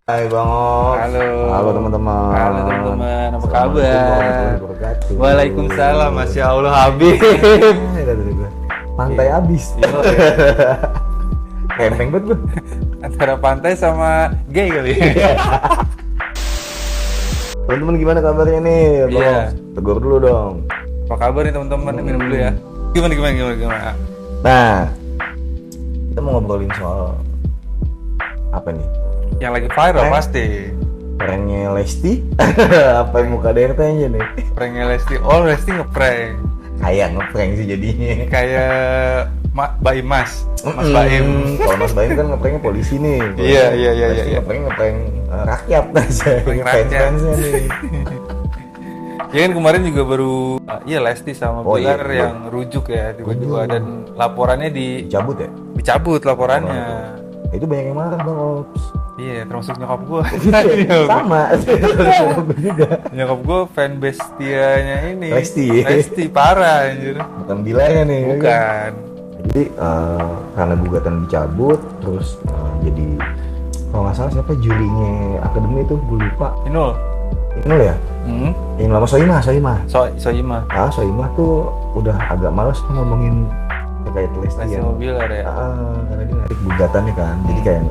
Hai Bang Ops. Halo. Halo teman-teman. Halo teman-teman, apa Assalamualaikum kabar? warahmatullahi wabarakatuh. Waalaikumsalam, Masya Allah Habib. Pantai habis. Iya, Kempeng banget gue. antara pantai sama gay kali. Teman-teman gimana kabarnya nih Bang Iya. Ops? Tegur dulu dong. Apa kabar nih teman-teman? Minum dulu ya. Gimana? Nah, kita mau ngobrolin soal apa nih? Yang lagi viral Prank? pasti. Pranknya Lesti? Apa yang muka DRT aja nih? Pranknya Lesti. Oh, Lesti ngeprank. Kayak ngeprank sih jadinya. Kayak Baim Mas Baim. Kalau Mas Baim kan ngepranknya polisi nih. Iya. Lesti ngeprank rakyat aja. Prank rakyat. Fans-fansnya nih. Ya kan kemarin juga baru iya Lesti sama Oh, iya. Bilar yang rujuk ya tiba-tiba dan laporannya Dicabut ya? dicabut laporannya. Itu banyak yang marah Bang Ops. Iya, termasuk nyokap gue. Sama. Gue juga. Nyokap gue fanbase dianya ini. Lesti. Parah anjir. Bukan bilanya nih. Bukan. Jadi karena gugatan dicabut, terus jadi kalau nggak salah siapa jurinya akademi itu gue lupa. Inul. Inul ya? Yang lama Soimah. Soimah. Soimah tuh udah agak malas ngomongin terkait Lesti Lesti ya. mobil ada ya. Karena dia narik gugatannya kan. Jadi kayak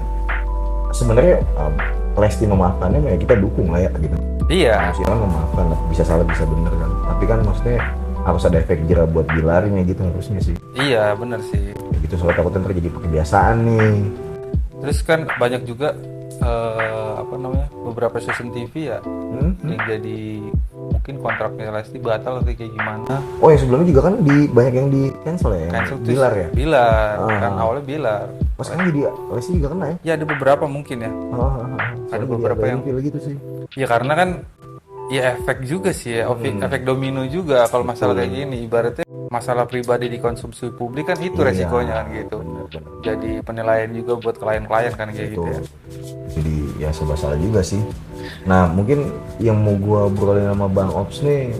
sebenarnya Lesti memaafkannya ya kita dukung lah ya gitu. Iya. Manusia memaafkan lah, bisa salah bisa bener kan. Tapi kan maksudnya harus ada efek jerah buat Bilarnya gitu harusnya sih. Iya, benar sih. Ya gitu soalnya takutnya terjadi kebiasaan nih. Terus kan banyak juga beberapa stasiun TV ya yang jadi mungkin kontraknya Lesti batal atau kayak gimana. Oh yang sebelumnya juga kan banyak yang di cancel ya. Cancel tuh Bilar ya. Bilar. Kan awalnya Bilar. Pas kan jadi Lesti juga kena ya. Ya ada beberapa mungkin ya. Ada beberapa yang gitu sih. Ya karena kan ya efek juga sih ya, efek domino juga kalau masalah kayak gini. Ibaratnya masalah pribadi dikonsumsi publik kan itu resikonya kan gitu. Bener. Jadi penilaian juga buat klien-klien kan kayak gitu ya. Jadi ya serba salah juga sih. Nah mungkin yang mau gua obrolin sama Bang Ops nih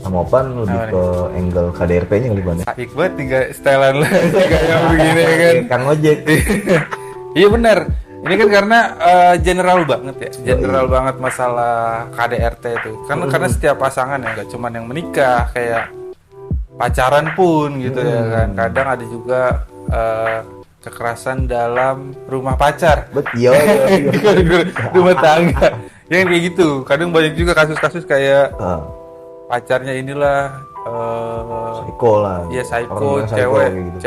sama Opan lebih ke angle KDRT-nya kali Bang ya. Saik banget tinggal setelan lah kayak begini ya kan. Kang Ojek. Iya benar. Ini kan karena general banget ya. General banget masalah KDRT itu. Karena setiap pasangan ya nggak cuma yang menikah kayak pacaran pun gitu ya kan. Kadang ada juga kekerasan dalam rumah pacar. Betul. Rumah tangga. Ya kan kayak gitu. Kadang banyak juga kasus-kasus kayak pacarnya inilah Psycho lah. Iya psycho, Orang-orang psycho cewek, kayak gitu.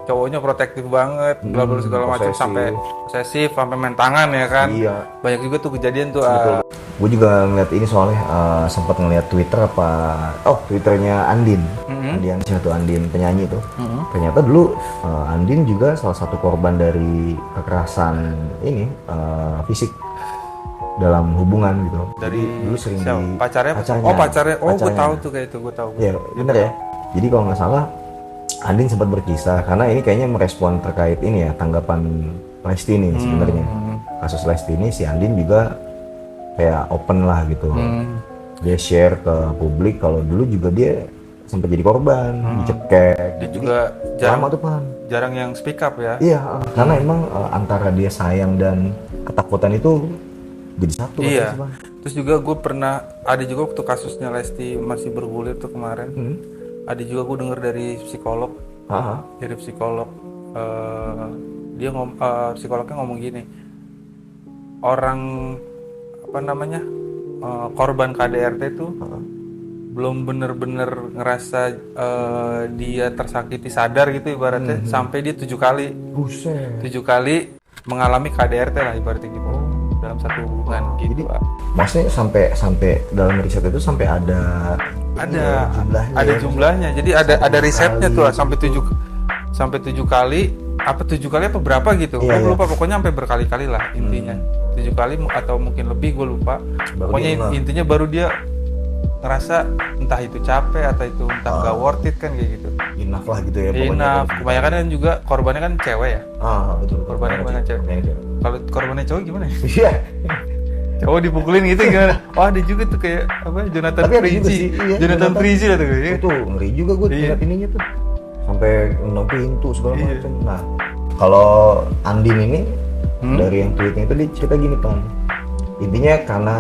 cowoknya protektif banget, bla bla segala macam sampai posesif, sampai main tangan ya kan. Iya. Banyak juga tuh kejadian tuh. Gue juga ngeliat ini soalnya sempat ngeliat Twitter Twitternya Andin. Andin tuh Andin penyanyi tuh. Ternyata dulu Andin juga salah satu korban dari kekerasan ini fisik dalam hubungan gitu. Dari dulu sering pacarnya. Gue tahu tuh kayak itu, gue tahu. Iya bener ya. Jadi kalau nggak salah Andin sempat berkisah karena ini kayaknya merespon terkait ini ya tanggapan Lesti nih sebenarnya. Kasus Lesti ini si Andin juga kayak open lah gitu. Dia share ke publik kalau dulu juga dia sempat jadi korban, dicekek. Dia juga jarang yang speak up ya. Iya, karena emang antara dia sayang dan ketakutan itu jadi satu. Iya. Terus juga gue pernah ada juga waktu kasusnya Lesti masih bergulir tuh kemarin. Ada juga gue denger dari psikolog. Dari psikolog dia psikolognya ngomong gini. Orang korban KDRT tuh belum bener-bener ngerasa dia tersakiti sadar gitu ibaratnya sampai dia 7 kali. Buset. 7 kali mengalami KDRT lah ibaratnya gitu. Dalam satu hubungan gitu. Jadi, maksudnya sampai dalam riset itu sampai ada jumlahnya. Jadi ada risetnya tuh sampai 7 kali apa 7 kali apa berapa gitu. Gue lupa pokoknya sampai berkali-kali lah intinya. 7 kali atau mungkin lebih gue lupa. Pokoknya intinya baru dia ngerasa entah itu capek atau itu entah nggak worth it kan kayak gitu. Enough lah gitu ya. Enough. Kebanyakan kan juga korbannya kan cewek ya. Betul. Korbannya kebanyakan cewek. Kalau korbannya cowok gimana ya? Iya. Cowok dipukulin gitu gimana? Oh ada juga tuh kayak Jonathan Frizzy. Jonathan Frizzy lah tuh kayak. Itu ngeri juga gue lihat ininya tuh. Sampai nendang pintu segala macam. Nah, kalau Andin ini dari yang tweetnya itu dia cerita gini Pan. intinya karena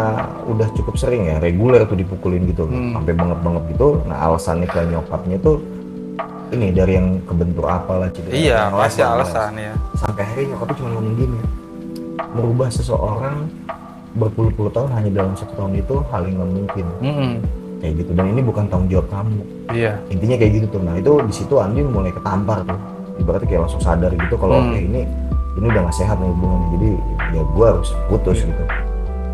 udah cukup sering ya, reguler tuh dipukulin gitu, sampai banget gitu. Nah alasannya ke nyokapnya tuh ini dari yang kebentur apalah cedera. Iya, yang pasti les lah, alasan les. ya. Sampai akhirnya nyokapnya cuma ngomong gini, merubah seseorang berpuluh-puluh tahun hanya dalam 1 tahun itu hal yang nggak mungkin. Kayak gitu, dan ini bukan tanggung jawab kamu. Iya. Intinya kayak gitu tuh. Nah itu di situ Andin mulai ketampar tuh, ibaratnya kayak langsung sadar gitu kalau oke, ini udah nggak sehat nih hubungannya, jadi ya gue harus putus gitu.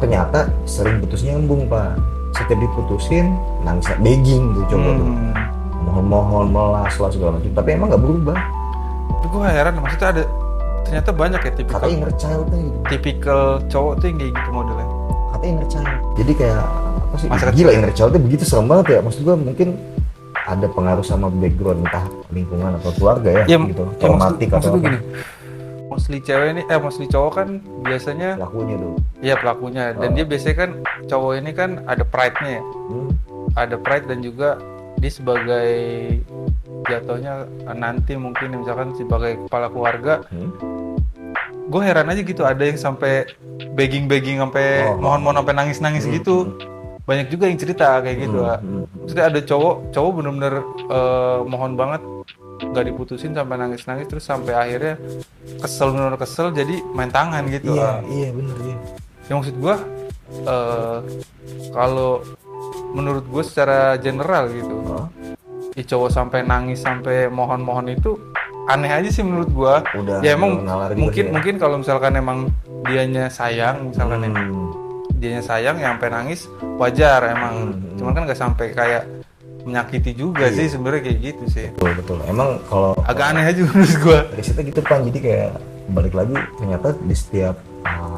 Ternyata sering putus nyambung pak, setiap diputusin nangis begging tuh coba tuh, mohon melas lah segala macam, tapi emang nggak berubah. Tapi gue heran, maksudnya ada ternyata banyak ya Kata inner child tuh gitu. tipikal cowok tuh yang kayak gitu modelnya. Kata inner child, jadi kayak apa sih, Masa gila kecil. inner child tuh begitu serem banget ya. Maksud gue mungkin ada pengaruh sama background entah lingkungan atau keluarga ya, gitu, traumatik atau maksud apa. gini, mostly cewek ini mostly cowok kan biasanya Pelakunya tuh. iya pelakunya, dan dia biasanya kan cowok ini kan ada pride-nya ya. Ada pride dan juga dia sebagai jatuhnya nanti mungkin misalkan sebagai kepala keluarga. Gue heran aja gitu, ada yang sampai begging sampai mohon sampai nangis gitu. Banyak juga yang cerita kayak gitu. Maksudnya ada cowok bener-bener mohon banget nggak diputusin sampai nangis terus sampai akhirnya kesel jadi main tangan gitu. Iya bener ya. Yang maksud gue kalau menurut gue secara general gitu, cowok sampai nangis sampai mohon itu aneh aja sih menurut gue. Ya emang mungkin kalau misalkan emang dianya sayang, misalkan dianya sayang yang sampai nangis wajar emang. Cuman kan nggak sampai kayak menyakiti juga sih sebenarnya kayak gitu sih. Betul. Emang kalau agak aneh aja menurut gue. Risetnya gitu pan, jadi kayak balik lagi ternyata di setiap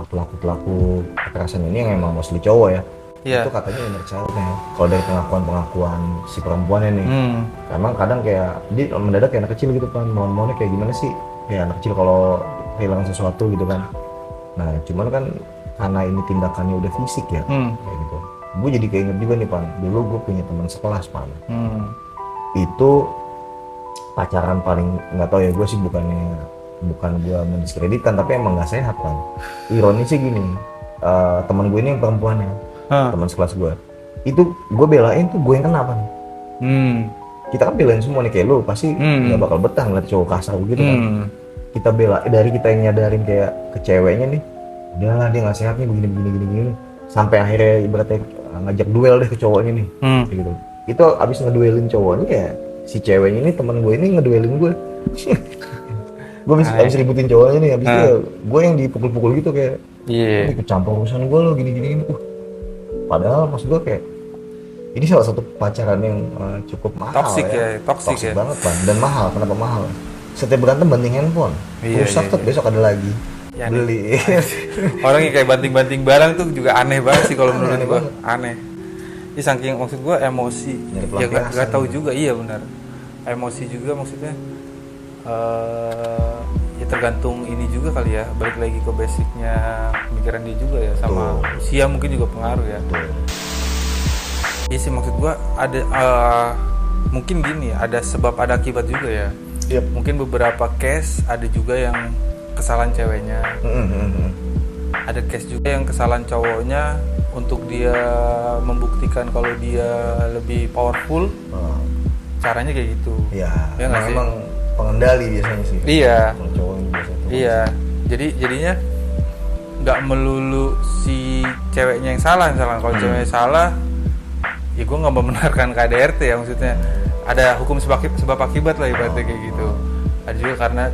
pelaku kekerasan ini yang emang mostly cowok ya. Itu katanya inner child-nya. Kalau dari pengakuan si perempuannya nih, emang kadang kayak dia mendadak kayak anak kecil gitu kan, mohon-mohonnya kayak gimana sih? Kayak anak kecil kalau kehilangan sesuatu gitu kan. Nah, cuman kan karena ini tindakannya udah fisik ya, kayak gitu. Gue jadi keinget juga nih pan, dulu gue punya teman sekelas pan. Itu pacaran paling, nggak tahu ya, gue sih bukan gue mendiskreditkan, tapi emang nggak sehat pan. Ironisnya gini, teman gue ini yang perempuannya, teman sekelas gue, itu gue belain tuh gue yang kena pan. Kita kan belain semua nih, kayak lu pasti nggak bakal betah ngeliat cowok kasar gitu kan. Kita bela, dari kita yang nyadarin kayak ke ceweknya nih, udahlah dia nggak sehat nih begini, sampai akhirnya ibaratnya ngajak duel deh ke cowoknya nih, gitu. Itu abis ngeduelin cowoknya ya, si ceweknya ini teman gue ini ngeduelin gue. Gue abis ributin cowoknya nih, abis itu gue yang dipukul-pukul gitu kayak, ikut campur urusan gue lo gini. Padahal maksud gue kayak, ini salah satu pacaran yang cukup mahal. Toxic banget kan, dan mahal. Kenapa mahal? Setiap berantem banting handphone, rusak tuh besok ada lagi. Ya, beli. Orang yang kayak banting barang tuh juga aneh banget sih kalau menurut gue. Aneh. Ini saking maksud gue emosi. Ya gak tahu juga, iya benar. Emosi juga maksudnya. Ya tergantung ini juga kali ya. Balik lagi ke basicnya pemikiran dia juga ya, sama usia mungkin juga pengaruh ya. Iya sih, maksud gue ada mungkin gini, ada sebab ada akibat juga ya. Mungkin beberapa case ada juga yang kesalahan ceweknya, ada case juga yang kesalahan cowoknya untuk dia membuktikan kalau dia lebih powerful, caranya kayak gitu. Ya memang pengendali biasanya sih. Iya. Kalau cowoknya biasanya. Iya. Jadinya nggak melulu si ceweknya yang salah, misalkan kalau ceweknya salah, ya gue nggak membenarkan KDRT ya, maksudnya ada hukum sebab akibat lah ibaratnya kayak gitu. Ada juga karena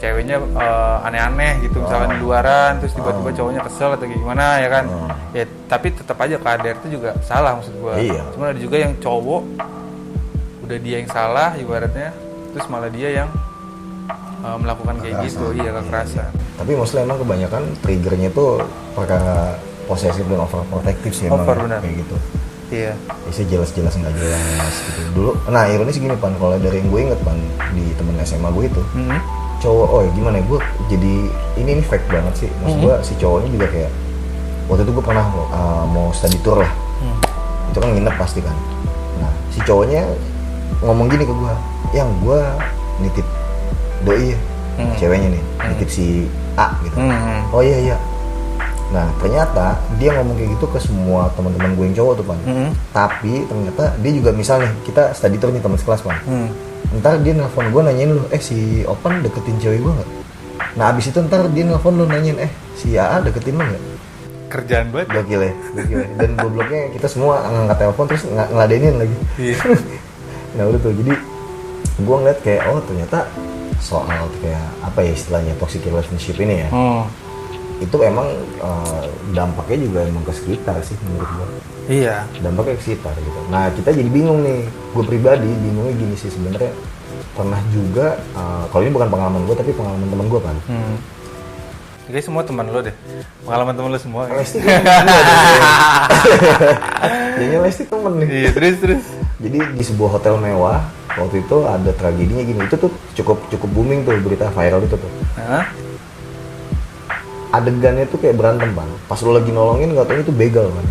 ceweknya aneh-aneh gitu, misalkan di luaran terus tiba-tiba cowoknya kesel atau gimana ya kan. Ya tapi tetap aja KDRT juga salah maksud gue. Cuma ada juga yang cowok udah dia yang salah ibaratnya, terus malah dia yang melakukan kayak gitu. Kekerasan. Tapi mostly emang kebanyakan triggernya tuh perkara posesif dan overprotective sih emang kayak gitu. Iya. Bisa jelas-jelas nggak jelas gitu. Dulu, nah ironis gini pan, kalau dari yang gue inget pan di temen SMA gue itu, cowok, gimana ya, gue jadi ini fact banget sih. Maksud gue si cowoknya juga kayak, waktu itu gue pernah mau study tour lah, itu kan nginep pasti kan. Nah si cowoknya ngomong gini ke gue, yang gue nitip doi ya, ceweknya nih, nitip si A gitu. Oh iya, Nah ternyata dia ngomong kayak gitu ke semua teman-teman gue yang cowok tuh Pan. Tapi ternyata dia juga misalnya kita study tour nih teman sekelas Pan. Ntar dia nelfon gue nanyain lu, si Opan deketin cewek gue nggak? Nah abis itu ntar dia nelfon lu nanyain, si AA deketin lu nggak? Kerjaan banget. Gokil ya. Dan gobloknya kita semua ngangkat telepon terus ngeladenin lagi. Iya. Nah udah tuh, jadi gue ngeliat kayak ternyata soal kayak apa ya istilahnya toxic relationship ini ya. Itu emang dampaknya juga emang ke sekitar sih menurut gue. Iya. Dampaknya ke sekitar gitu. Nah kita jadi bingung nih. Gue pribadi bingungnya gini sih sebenarnya. Pernah juga, kalau ini bukan pengalaman gue tapi pengalaman teman gue kan. Jadi semua teman lo deh. Pengalaman teman lo semua. Lesti kan temen gue. Jadinya Lesti temen nih. Iya terus. Jadi di sebuah hotel mewah waktu itu ada tragedinya gini. Itu tuh cukup booming tuh berita viral itu tuh. Adegannya tuh kayak berantem Bang. Pas lu lagi nolongin nggak tahu itu begal kan.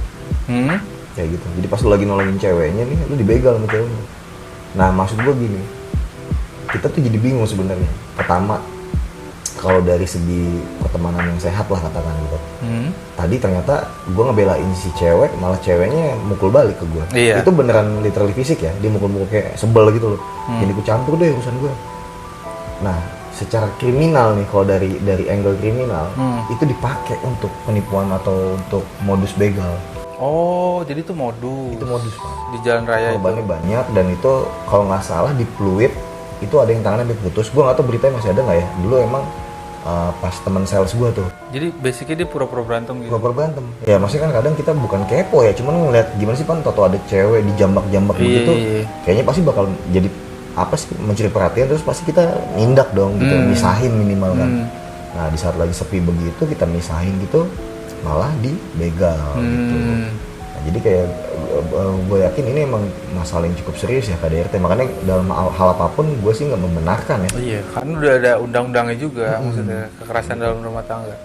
Kayak gitu. Jadi pas lu lagi nolongin ceweknya nih, lu dibegal sama ceweknya. Nah maksud gue gini, kita tuh jadi bingung sebenarnya. Pertama, kalau dari segi pertemanan yang sehat lah katakan gitu. Tadi ternyata gue ngebelain si cewek, malah ceweknya mukul balik ke gue. Iya. Itu beneran literally fisik ya, dia mukul-mukul kayak sebel gitu loh. Jadi gue campur deh urusan gue. Nah, secara kriminal nih, kalau dari angle kriminal, itu dipakai untuk penipuan atau untuk modus begal. Oh, jadi itu modus. Itu modus Pak. Di jalan raya korbannya banyak dan itu kalau nggak salah di Pluit itu ada yang tangannya sampai putus. Gue nggak tahu beritanya masih ada nggak ya. Dulu emang pas teman sales gue tuh. Jadi basically dia pura-pura berantem gitu. Pura-pura berantem. Ya maksudnya kan kadang kita bukan kepo ya, cuman ngeliat gimana sih Pan, toto ada cewek dijambak-jambak begitu. Kayaknya pasti bakal jadi apa sih, mencuri perhatian, terus pasti kita nindak dong gitu, misahin minimal kan. Nah di saat lagi sepi begitu kita misahin gitu, malah dibegal gitu. Nah, jadi kayak gue yakin ini emang masalah yang cukup serius ya KDRT, makanya dalam hal apapun gue sih nggak membenarkan ya. Iya, karena udah ada undang-undangnya juga, maksudnya kekerasan dalam rumah tangga.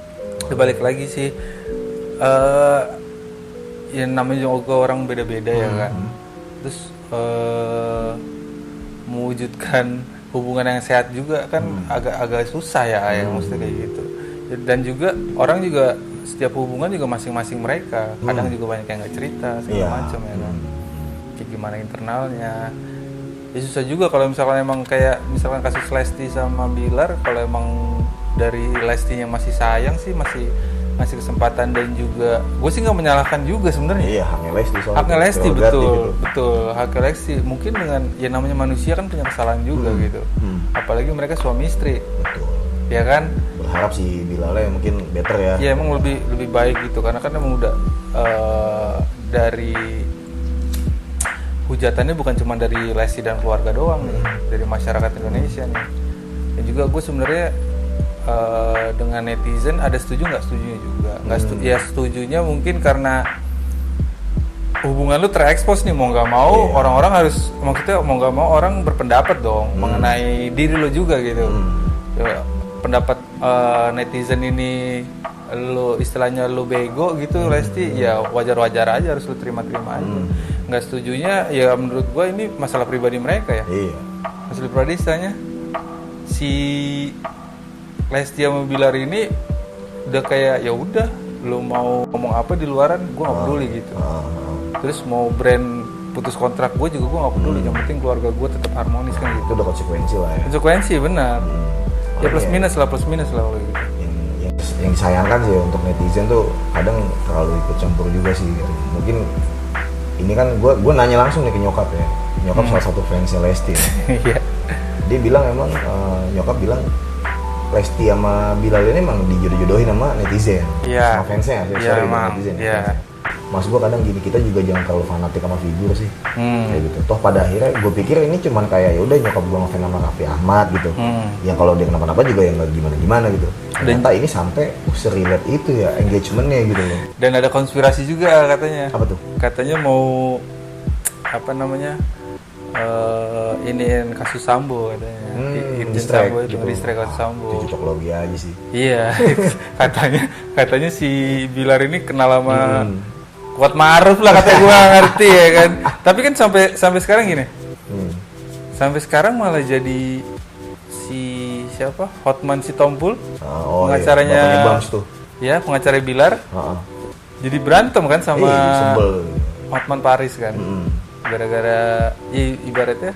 Balik lagi sih, ya namanya juga orang beda-beda ya kan. Terus mewujudkan hubungan yang sehat juga kan agak susah ya, maksudnya kayak gitu. Dan juga orang juga setiap hubungan juga masing-masing mereka, kadang juga banyak yang nggak cerita segala macam ya kan. Kayak gimana internalnya. Ya susah juga kalau misalkan emang kayak misalkan kasus Lesti sama Bilar, kalau emang dari Lestinya masih sayang sih masih kesempatan, dan juga gue sih nggak menyalahkan juga sebenarnya. Iya, haknya Lesti soalnya. Haknya Lesti betul, gitu. betul. Haknya Lesti mungkin dengan ya namanya manusia kan punya kesalahan juga gitu. Apalagi mereka suami istri. Betul. Ya kan? Berharap si Bilalnya mungkin better ya. Ya emang lebih baik gitu, karena kan emang udah dari hujatannya bukan cuma dari Lesti dan keluarga doang nih, dari masyarakat Indonesia nih. Dan juga gue sebenarnya dengan netizen ada setuju nggak setujunya juga. Ya setujunya mungkin karena hubungan lu terekspos nih, mau nggak mau orang-orang harus, maksudnya mau nggak mau orang berpendapat dong mengenai diri lu juga gitu. Ya, pendapat netizen ini lu istilahnya lu bego gitu Lesti, ya wajar-wajar aja, harus lu terima-terima aja. Nggak setujunya ya menurut gua ini masalah pribadi mereka ya. Masalah pribadi istilahnya si Lesti sama Bilar ini udah kayak ya udah, lu mau ngomong apa di luaran gua nggak peduli gitu. Terus mau brand putus kontrak gue juga gue nggak peduli, yang penting keluarga gue tetap harmonis kan gitu. Itu udah konsekuensi lah ya. Konsekuensi benar. Ya plus minus lah kalau gitu. Yang disayangkan sih untuk netizen tuh kadang terlalu ikut campur juga sih gitu. Mungkin ini kan gue nanya langsung nih ke nyokap ya. Nyokap salah satu fansnya Lesti. Iya. Dia bilang emang nyokap bilang Lesti sama Bilal ini emang dijodoh-jodohin sama netizen. Iya. Sama fansnya, netizen. Iya. Mas gue kadang gini, kita juga jangan terlalu fanatik sama figur sih, kayak gitu. Toh pada akhirnya gue pikir ini cuman kayak ya udah nyokap gue ngefans sama Raffi Ahmad gitu. Yang kalau dia kenapa-napa juga ya nggak gimana-gimana gitu. Ternyata ini sampai serelate itu ya engagementnya gitu loh. Dan ada konspirasi juga katanya. Apa tuh? Katanya mau apa namanya? Iniin kasus Sambo katanya. Sambo itu distrek kasus Sambo. Itu cocok logi aja sih. Iya. katanya si Bilar ini kenal sama Kuat Ma'ruf lah kata gua, ngerti ya kan. Tapi kan sampai sekarang gini. Sampai sekarang malah jadi si siapa? Hotman si Tompul. Pengacaranya Bapaknya Bams tuh. ya pengacara Bilar, Heeh. jadi berantem kan sama Sebel. Hotman Paris kan. Gara-gara ibaratnya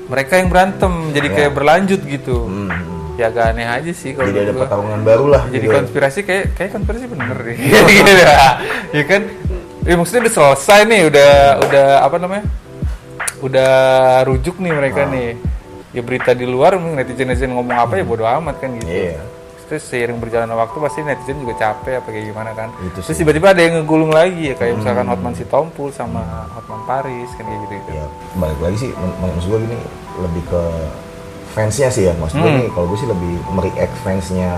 mereka yang berantem jadi kayak berlanjut gitu. Ya agak aneh aja sih kalau Jadi ada menurut gua. pertarungan baru lah. Jadi gitu. konspirasi kayak konspirasi bener deh. Ya kan? Ya maksudnya udah selesai nih, udah apa namanya? Udah rujuk nih mereka nih. Ya berita di luar netizen ngomong apa ya bodo amat kan gitu. Iya. Terus seiring berjalannya waktu pasti netizen juga capek apa kayak gimana kan. Itu Terus sih. tiba-tiba ada yang ngegulung lagi ya kayak misalkan Hotman Sitompul sama Hotman Paris kan kayak gitu. Ya balik lagi sih maksud gue gini lebih ke fansnya sih ya, maksud gue nih kalau gue sih lebih mereact fansnya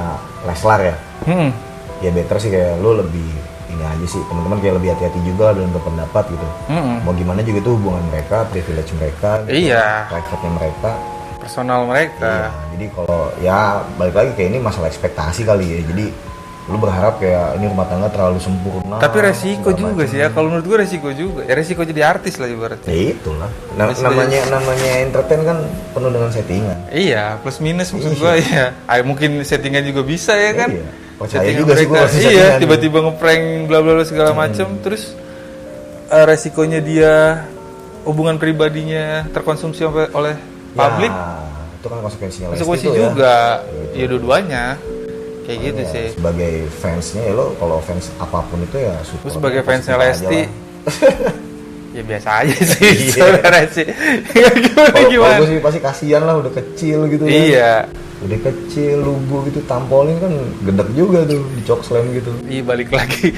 Leslar ya. Ya better sih kayak lo lebih ini aja sih, teman-teman kayak lebih hati-hati juga dalam berpendapat gitu. Mau gimana juga itu hubungan mereka, privilege mereka, gitu, Iya. private-nya mereka. Personal mereka. Iya, jadi kalau ya balik lagi kayak ini masalah ekspektasi kali ya. Jadi lu berharap kayak ini rumah tangga terlalu sempurna. Tapi resiko segala juga macam. sih ya. Kalau menurut gue resiko juga. Ya resiko jadi artis lah ibaratnya. Ya itulah. Namanya entertain kan penuh dengan settingan. Iya, plus minus maksud gue ya. Mungkin settingan juga bisa ya kan. Iya. Percaya Settingan juga sih gua mereka. pasti Iya, settingan. tiba-tiba ngeprank bla bla bla segala macem. Terus resikonya dia hubungan pribadinya terkonsumsi oleh publik. Ya, itu kan konsekuensinya Konsekuensi Lesti tuh juga. Ya. Ya dua-duanya. Kayak gitu Ya, sih. sebagai fansnya ya lo kalau fans apapun itu ya support. Terus sebagai fansnya aja Lesti, lah. ya biasa aja sih Iya. sebenarnya sih. Kalau Gimana? gue sih pasti kasihan lah udah kecil gitu kan. Iya. Udah kecil lugu gitu tampolin kan gedek juga tuh di cok slam gitu. Iya balik lagi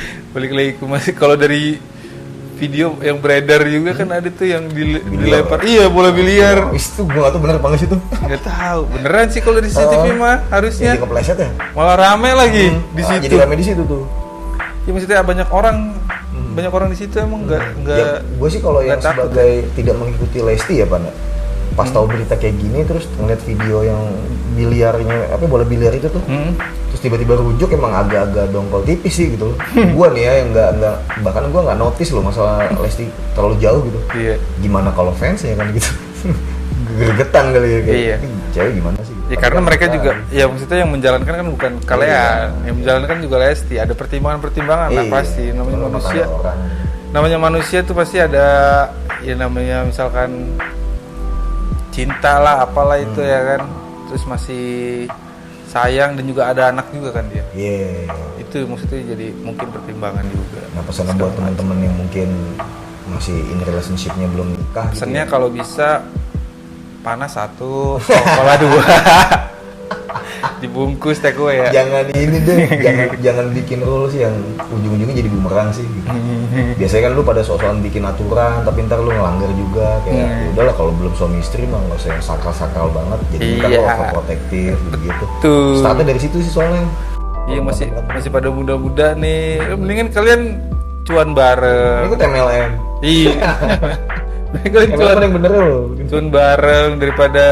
ke masih kalau dari video yang beredar juga kan ada tuh yang dilempar. Iya bola biliar. Itu gue gak tau bener apa nggak sih tuh. Nggak tahu beneran sih kalau dari CCTV mah harusnya Jadi kepleset ya. malah rame lagi di Ah, situ. Jadi rame di situ tuh. Ya maksudnya banyak orang di situ emang nggak Ya, gue sih kalau yang nggak takut. sebagai tidak mengikuti Lesti ya Pak. Pas tahu berita kayak gini terus ngeliat video yang biliarnya bola biliar itu tuh. Terus tiba-tiba rujuk emang agak-agak dongkol tipis sih gitu loh. Gua nih ya yang nggak bahkan gua nggak notice loh masalah Lesti terlalu jauh gitu. Iya. Gimana kalau fans ya kan gitu. Gergetan kali ya kayak. Iya. "Ini cewek gimana sih?" Ya karena mereka juga, ya maksudnya yang menjalankan kan bukan kalian, yang menjalankan juga Lesti. Ada pertimbangan-pertimbangan lah Iya. pasti. Namanya Rumah manusia, tangga orang. namanya manusia tuh pasti ada, ya namanya misalkan cinta lah, apalah itu ya kan. Terus masih sayang dan juga ada anak juga kan dia. Iya. Itu maksudnya jadi mungkin pertimbangan juga. Nah pesan buat teman-teman yang mungkin masih in relationship-nya belum nikah gitu Pesannya ya. kalau bisa panas 1, Coca-Cola 2. Dibungkus take away ya. Jangan ini deh, jangan bikin rules yang ujung-ujungnya jadi bumerang sih. Gitu. Biasanya kan lu pada soal bikin aturan, tapi ntar lu ngelanggar juga. Kayak ya udahlah kalau belum suami istri mah nggak usah yang sakral-sakral banget. Jadi kan Iya. lu overprotective gitu. Tuh. Startnya dari situ sih soalnya. Iya masih pada muda-muda nih. Mendingan kalian cuan bareng. Ini ikut MLM. Iya. Mendingan kalian MLM yang bener loh. cuan bareng daripada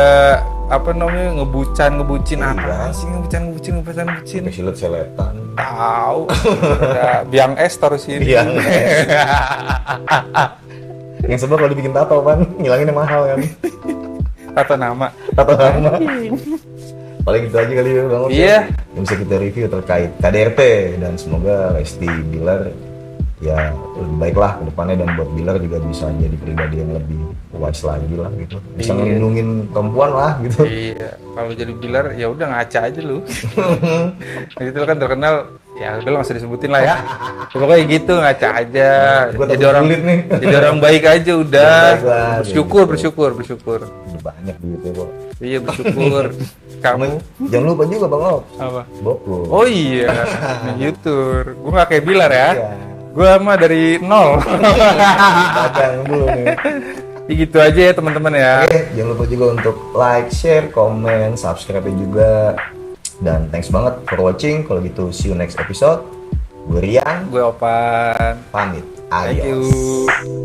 apa namanya ngebucin Iya. apa sih ngebucin. Pakai silet-seletan. Tahu. Ada biang es taruh sini. Biang Yang sebel kalau dibikin tato kan, ngilanginnya mahal kan. Tato nama. Tato nama. Paling gitu aja kali ya Bang Ops. Iya. Yang bisa kita review terkait KDRT dan semoga Lesti Bilar ya lebih baik lah ke depannya dan buat Bilar juga bisa jadi pribadi yang lebih wise lagi lah gitu. Bisa Iya. ngelindungin perempuan lah gitu. Iya, kalau jadi Bilar ya udah ngaca aja lu. Itu kan terkenal, ya udah nggak usah disebutin lah ya. Pokoknya gitu ngaca aja. Gua Jadi takut orang sulit nih. jadi orang baik aja udah. Baik lah, Bersyukur. Udah banyak duitnya kok. Iya bersyukur. Kamu Jangan lupa juga Bang Ops. apa? Boko. Oh iya, YouTuber. Gue nggak kayak Bilar ya. Iya. Gue mah dari nol. Dagang dulu nih. Ya gitu aja ya teman-teman ya. Oke, jangan lupa juga untuk like, share, komen, subscribe juga. Dan thanks banget for watching. Kalau gitu, see you next episode. Gue Rian, Gue Opan. pamit. Thank Adios. you.